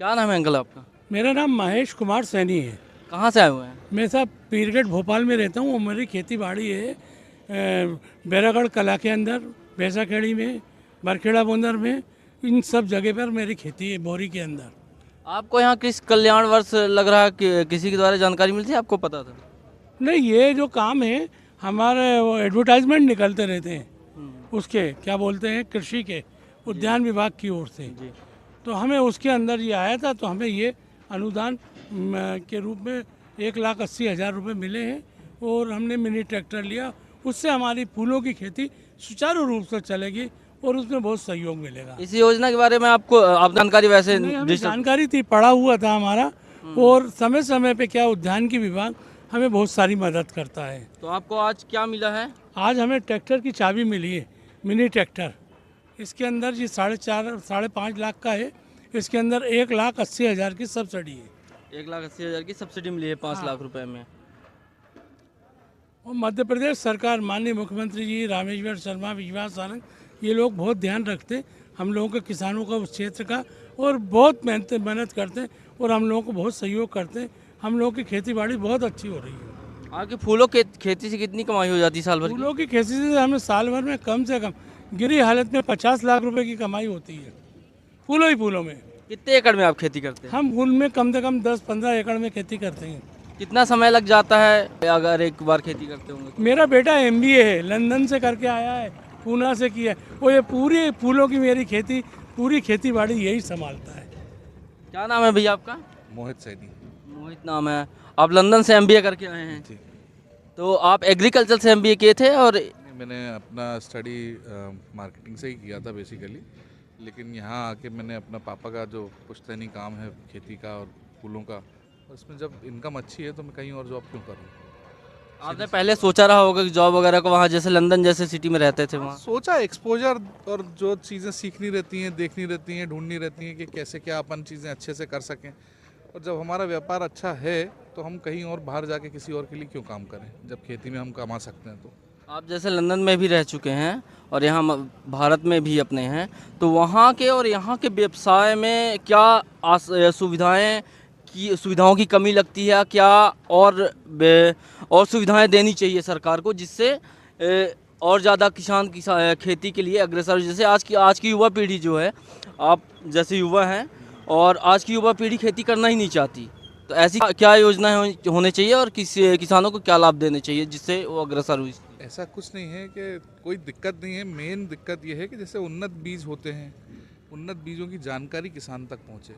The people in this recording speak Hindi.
क्या नाम है अंकल आपका? मेरा नाम महेश कुमार सैनी है। कहाँ से आए हुए हैं? मैं साहब पीरगेट भोपाल में रहता हूँ और मेरी खेती बाड़ी है बैरागढ़ कला के अंदर, भैंसाखेड़ी में, बरखेड़ा बोंदर में, इन सब जगह पर मेरी खेती है बोरी के अंदर। आपको यहाँ किस कल्याण वर्ष लग रहा है कि किसी के द्वारा जानकारी मिली थी, आपको पता था? नहीं, ये जो काम है हमारे वो एडवर्टाइजमेंट निकलते रहते हैं उसके, क्या बोलते हैं, कृषि के उद्यान विभाग की ओर से। जी। तो हमें उसके अंदर ये आया था, तो हमें ये अनुदान के रूप में 1,80,000 रुपये मिले हैं और हमने मिनी ट्रैक्टर लिया। उससे हमारी फूलों की खेती सुचारू रूप से चलेगी और उसमें बहुत सहयोग मिलेगा। इस योजना के बारे में आपको आप जानकारी वैसे नहीं, हमें जानकारी थी, पढ़ा हुआ था हमारा, और समय समय पे क्या उद्यान की विभाग हमें बहुत सारी मदद करता है। तो आपको आज क्या मिला है? आज हमें ट्रैक्टर की चाबी मिली है, मिनी ट्रैक्टर। इसके अंदर ये 4.5 लाख का है। इसके अंदर 1,80,000 की सब्सिडी है 1,80,000 की सब्सिडी मिली है 5 लाख रुपए में। और मध्य प्रदेश सरकार, माननीय मुख्यमंत्री जी रामेश्वर शर्मा, विश्वास सारंग, ये लोग बहुत ध्यान रखते हैं हम लोगों के किसानों का, उस क्षेत्र का, और बहुत मेहनत करते हैं और हम लोगों को बहुत सहयोग करते हैं। हम लोगों की खेती बाड़ी बहुत अच्छी हो रही है। आपके फूलों के खेती से कितनी कमाई हो जाती है साल भर की? फूलों की खेती से हमें साल भर में कम से कम गिरी हालत में 50 लाख रुपए की कमाई होती है, फूलों ही फूलों में। कितने एकड़ में आप खेती करते हैं? हम फूल में कम से कम 10-15 एकड़ में खेती करते हैं। कितना समय लग जाता है अगर एक बार खेती करते होंगे तो? मेरा बेटा MBA है, लंदन से करके आया है, पूना से किया है। वो ये पूरी फूलों की मेरी खेती, पूरी खेती बाड़ी यही संभालता है। क्या नाम है भैया आपका? मोहित सैनी। मोहित नाम है। आप लंदन से MBA करके आए हैं? जी। तो आप एग्रीकल्चर से MBA किए थे? और मैंने अपना स्टडी मार्केटिंग से ही किया था बेसिकली, लेकिन यहाँ आके मैंने अपना पापा का जो पुश्तैनी काम है खेती का और फूलों का, उसमें जब इनकम अच्छी है तो मैं कहीं और जॉब क्यों करूँ। आपने पहले सोचा रहा होगा कि जॉब वगैरह को, वहाँ जैसे लंदन जैसे सिटी में रहते थे वहाँ? सोचा, एक्सपोजर और जो चीज़ें सीखनी रहती हैं, देखनी रहती हैं, ढूंढनी रहती हैं कि कैसे क्या अपन चीज़ें अच्छे से कर सकें। और जब हमारा व्यापार अच्छा है तो हम कहीं और बाहर जाके किसी और के लिए क्यों काम करें, जब खेती में हम कमा सकते हैं। तो आप जैसे लंदन में भी रह चुके हैं और यहाँ भारत में भी अपने हैं, तो वहाँ के और यहाँ के व्यवसाय में क्या सुविधाओं की कमी लगती है क्या? और सुविधाएं देनी चाहिए सरकार को, जिससे और ज़्यादा किसान खेती के लिए अग्रसर हो। जैसे आज की युवा पीढ़ी जो है, आप जैसे युवा हैं, और आज की युवा पीढ़ी खेती करना ही नहीं चाहती, तो ऐसी क्या योजनाएं होने चाहिए और किसानों को क्या लाभ देने चाहिए जिससे वो अग्रसर हुई? ऐसा कुछ नहीं है कि कोई दिक्कत नहीं है। मेन दिक्कत ये है कि जैसे उन्नत बीज होते हैं, उन्नत बीजों की जानकारी किसान तक पहुँचे।